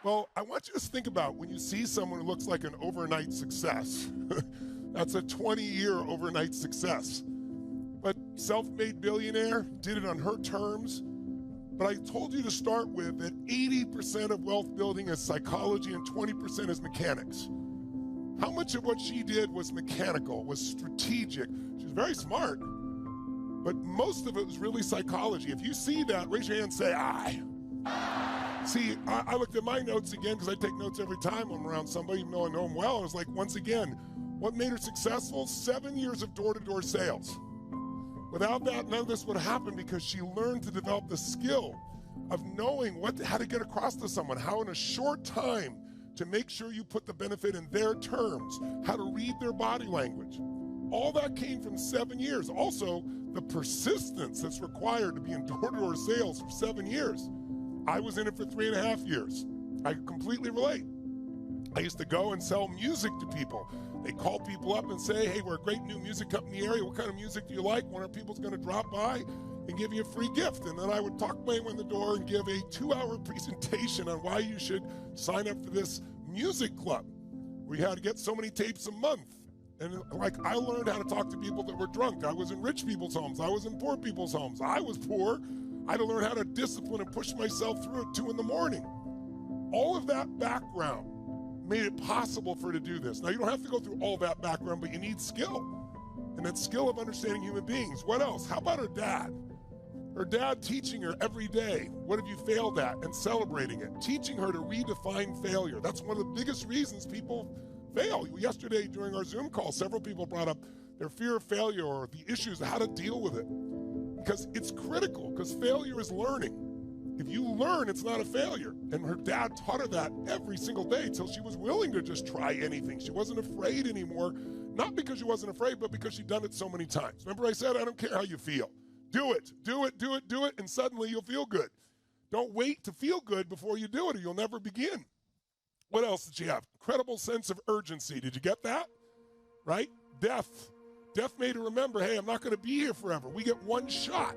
Well, I want you to think about when you see someone who looks like an overnight success. That's a 20-year overnight success. But self-made billionaire, did it on her terms. But I told you to start with that 80% of wealth building is psychology and 20% is mechanics. How much of what she did was mechanical, was strategic? She's very smart, but most of it was really psychology. If you see that, raise your hand and say, I. See, I looked at my notes again because I take notes every time I'm around somebody, even though I know them well. I was like, once again, what made her successful? 7 years of door-to-door sales. Without that, none of this would happen because she learned to develop the skill of knowing how to get across to someone, how in a short time to make sure you put the benefit in their terms, how to read their body language. All that came from 7 years. Also, the persistence that's required to be in door-to-door sales for 7 years. I was in it for 3.5 years. I completely relate. I used to go and sell music to people. They call people up and say, hey, we're a great new music company in the area. What kind of music do you like? One of our people's going to drop by and give you a free gift. And then I would talk my way in the door and give a 2-hour presentation on why you should sign up for this music club. We had to get so many tapes a month. And I learned how to talk to people that were drunk. I was in rich people's homes. I was in poor people's homes. I was poor. I had to learn how to discipline and push myself through at 2 in the morning. All of that background made it possible for her to do this. Now, you don't have to go through all that background, but you need skill. And that skill of understanding human beings. What else? How about her dad? Her dad teaching her every day, what have you failed at, and celebrating it. Teaching her to redefine failure. That's one of the biggest reasons people fail. Yesterday during our Zoom call, several people brought up their fear of failure or the issues of how to deal with it. Because it's critical, because failure is learning. If you learn, it's not a failure. And her dad taught her that every single day till she was willing to just try anything. She wasn't afraid anymore, not because she wasn't afraid, but because she'd done it so many times. Remember I said, I don't care how you feel. Do it, do it, do it, do it, and suddenly you'll feel good. Don't wait to feel good before you do it or you'll never begin. What else did she have? Incredible sense of urgency. Did you get that? Right? Death. Death made her remember, hey, I'm not going to be here forever. We get one shot.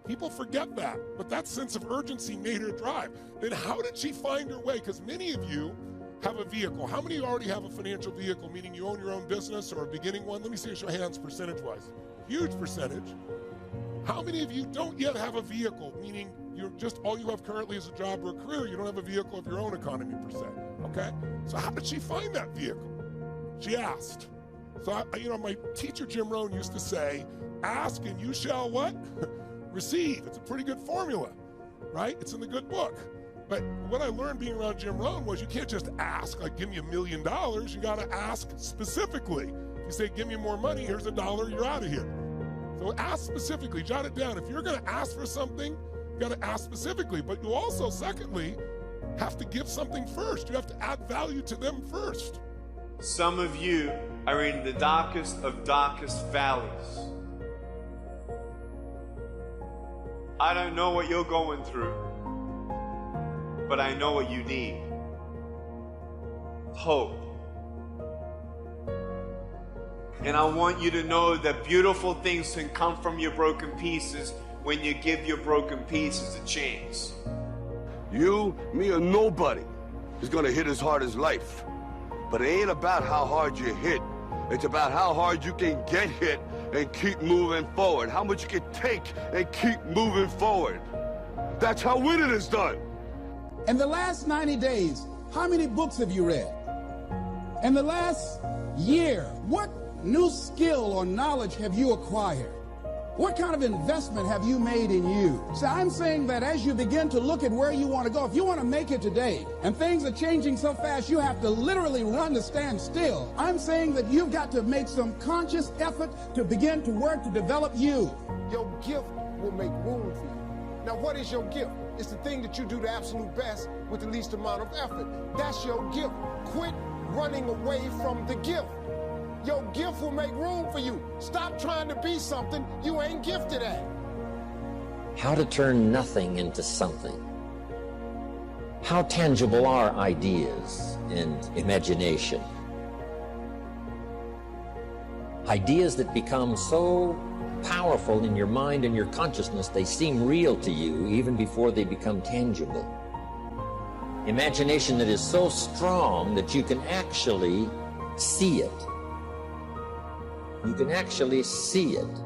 People forget that, but that sense of urgency made her drive. Then how did she find her way? Because many of you have a vehicle. How many of you already have a financial vehicle, meaning you own your own business or a beginning one? Let me see your hands percentage-wise. Huge percentage. How many of you don't yet have a vehicle, meaning you're just all you have currently is a job or a career? You don't have a vehicle of your own economy per se, okay? So how did she find that vehicle? She asked. So, my teacher, Jim Rohn, used to say, ask and you shall what? Receive. It's a pretty good formula, right? It's in the good book. But what I learned being around Jim Rohn was you can't just ask, like, give me $1 million. You got to ask specifically. If you say, give me more money, here's $1, you're out of here. So ask specifically, jot it down. If you're going to ask for something, you got to ask specifically. But you also, secondly, have to give something first. You have to add value to them first. Some of you are in the darkest of darkest valleys. I don't know what you're going through, but I know what you need. Hope. And I want you to know that beautiful things can come from your broken pieces when you give your broken pieces a chance. You, me, or nobody is gonna hit as hard as life. But it ain't about how hard you hit. It's about how hard you can get hit and keep moving forward. How much you can take and keep moving forward. That's how winning is done. In the last 90 days, how many books have you read? In the last year, what new skill or knowledge have you acquired? What kind of investment have you made in you? So I'm saying that as you begin to look at where you want to go, if you want to make it today, and things are changing so fast, you have to literally run to stand still. I'm saying that you've got to make some conscious effort to begin to work to develop you. Your gift will make room for you. Now, what is your gift? It's the thing that you do the absolute best with the least amount of effort. That's your gift. Quit running away from the gift. Your gift will make room for you. Stop trying to be something you ain't gifted at. How to turn nothing into something. How tangible are ideas and imagination? Ideas that become so powerful in your mind and your consciousness, they seem real to you even before they become tangible. Imagination that is so strong that you can actually see it. You can actually see it.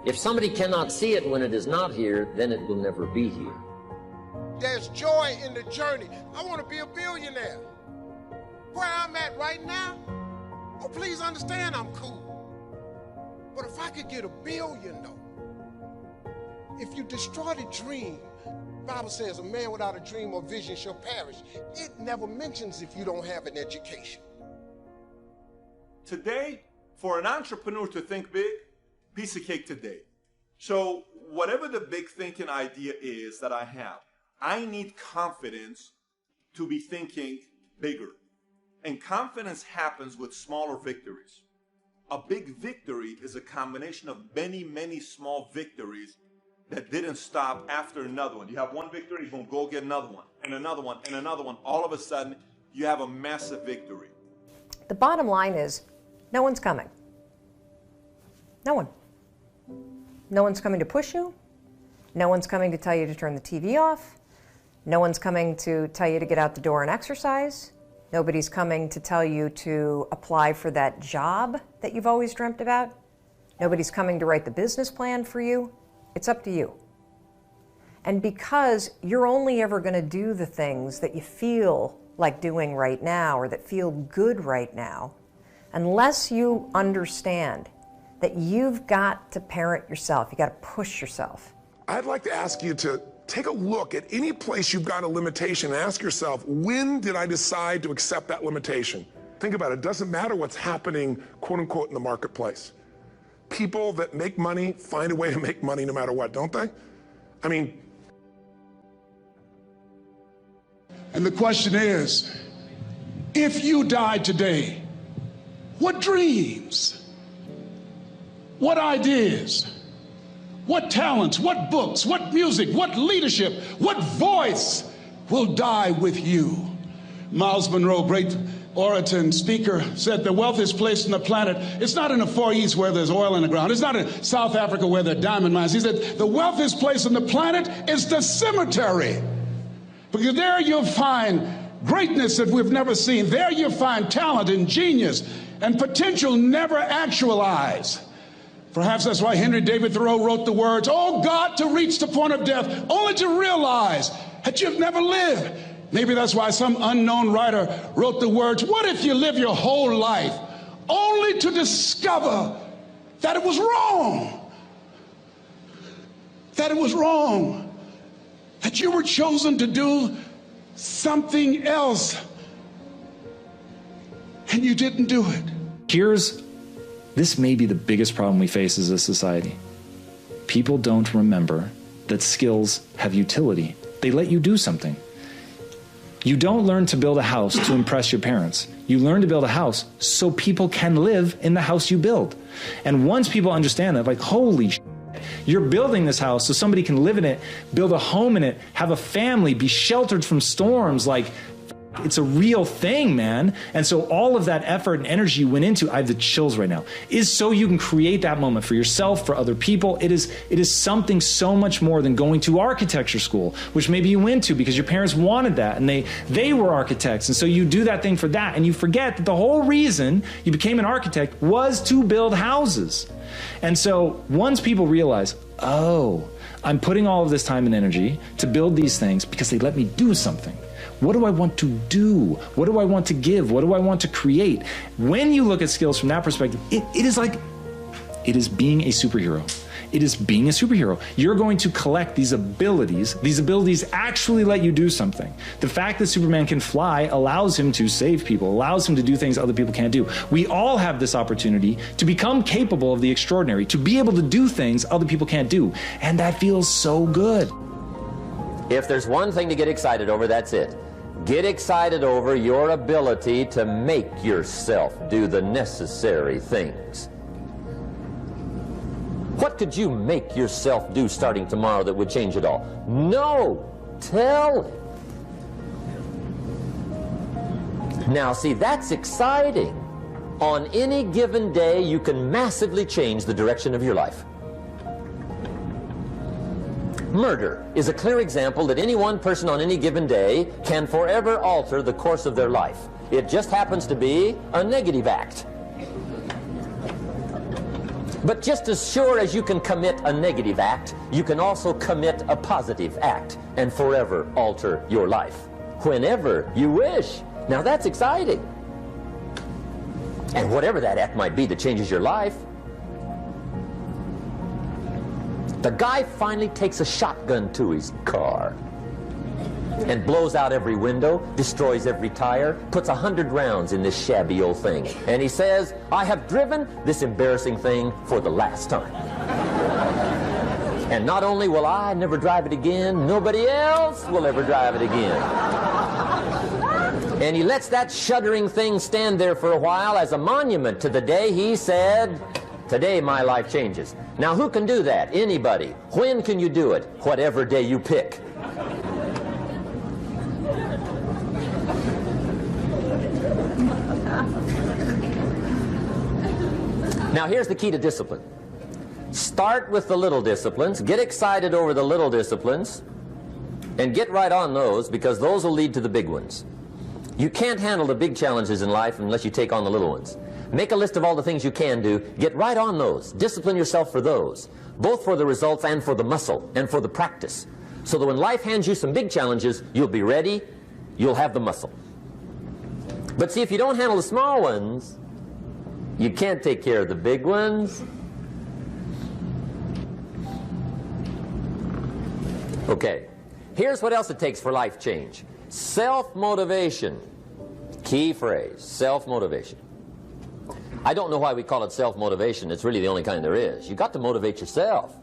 If somebody cannot see it when it is not here, then it will never be here. There's joy in the journey. I want to be a billionaire. Where I'm at right now, oh, please understand I'm cool. But if I could get $1 billion, though, if you destroy the dream, the Bible says a man without a dream or vision shall perish. It never mentions if you don't have an education. Today, for an entrepreneur to think big, piece of cake today. So whatever the big thinking idea is that I have, I need confidence to be thinking bigger. And confidence happens with smaller victories. A big victory is a combination of many, many small victories that didn't stop after another one. You have one victory, boom, go get another one, and another one, and another one. All of a sudden, you have a massive victory. The bottom line is, no one's coming. No one. No one's coming to push you. No one's coming to tell you to turn the TV off. No one's coming to tell you to get out the door and exercise. Nobody's coming to tell you to apply for that job that you've always dreamt about. Nobody's coming to write the business plan for you. It's up to you. And because you're only ever going to do the things that you feel like doing right now or that feel good right now, unless you understand that you've got to parent yourself, you got to push yourself. I'd like to ask you to take a look at any place you've got a limitation and ask yourself, when did I decide to accept that limitation? Think about it. It doesn't matter what's happening, quote unquote, in the marketplace. People that make money find a way to make money no matter what, don't they? I mean. And the question is, if you died today, what dreams, what ideas, what talents, what books, what music, what leadership, what voice will die with you? Miles Monroe, great orator and speaker, said the wealthiest place on the planet, it's not in the Far East where there's oil in the ground. It's not in South Africa where there are diamond mines. He said the wealthiest place on the planet is the cemetery. Because there you'll find greatness that we've never seen. There you'll find talent and genius and potential never actualized. Perhaps that's why Henry David Thoreau wrote the words, "Oh God, to reach the point of death, only to realize that you've never lived." Maybe that's why some unknown writer wrote the words, "What if you live your whole life only to discover that it was wrong? That it was wrong. That you were chosen to do something else and you didn't do it." This may be the biggest problem we face as a society. People don't remember that skills have utility. They let you do something. You don't learn to build a house to impress your parents. You learn to build a house so people can live in the house you build. And once people understand that, like, holy shit, you're building this house so somebody can live in it, build a home in it, have a family, be sheltered from storms, like, it's a real thing, man. And so all of that effort and energy you went into, I have the chills right now, is so you can create that moment for yourself, for other people. It is something so much more than going to architecture school, which maybe you went to because your parents wanted that and they were architects. And so you do that thing for that and you forget that the whole reason you became an architect was to build houses. And so once people realize, oh, I'm putting all of this time and energy to build these things because they let me do something. What do I want to do? What do I want to give? What do I want to create? When you look at skills from that perspective, it is being a superhero. It is being a superhero. You're going to collect these abilities. These abilities actually let you do something. The fact that Superman can fly allows him to save people, allows him to do things other people can't do. We all have this opportunity to become capable of the extraordinary, to be able to do things other people can't do. And that feels so good. If there's one thing to get excited over, that's it. Get excited over your ability to make yourself do the necessary things. What could you make yourself do starting tomorrow that would change it all? No! Tell it. Now, see, that's exciting. On any given day, you can massively change the direction of your life. Murder is a clear example that any one person on any given day can forever alter the course of their life. It just happens to be a negative act. But just as sure as you can commit a negative act, you can also commit a positive act and forever alter your life whenever you wish. Now that's exciting. And whatever that act might be that changes your life. The guy finally takes a shotgun to his car and blows out every window, destroys every tire, puts 100 rounds in this shabby old thing. And he says, I have driven this embarrassing thing for the last time. And not only will I never drive it again, nobody else will ever drive it again. And he lets that shuddering thing stand there for a while as a monument to the day he said, today my life changes. Now who can do that? Anybody. When can you do it? Whatever day you pick. Now here's the key to discipline. Start with the little disciplines, get excited over the little disciplines, and get right on those, because those will lead to the big ones. You can't handle the big challenges in life unless you take on the little ones. Make a list of all the things you can do, get right on those, discipline yourself for those, both for the results and for the muscle and for the practice, so that when life hands you some big challenges, you'll be ready, you'll have the muscle. But see, if you don't handle the small ones, you can't take care of the big ones. Okay, here's what else it takes for life change. Self-motivation. Key phrase, self-motivation. I don't know why we call it self-motivation. It's really the only kind there is. You've got to motivate yourself.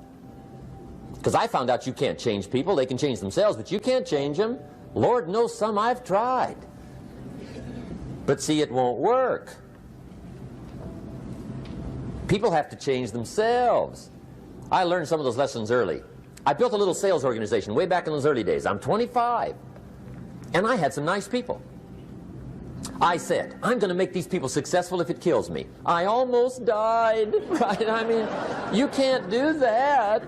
Because I found out you can't change people. They can change themselves, but you can't change them. Lord knows some I've tried. But see, it won't work. People have to change themselves. I learned some of those lessons early. I built a little sales organization way back in those early days. I'm 25. And I had some nice people. I said, I'm going to make these people successful if it kills me. I almost died, right? I mean, you can't do that.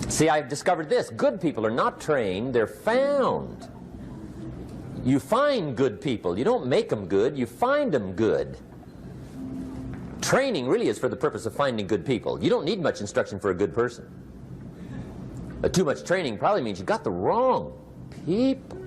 See, I've discovered this. Good people are not trained, they're found. You find good people. You don't make them good, you find them good. Training really is for the purpose of finding good people. You don't need much instruction for a good person. Too much training probably means you got the wrong people.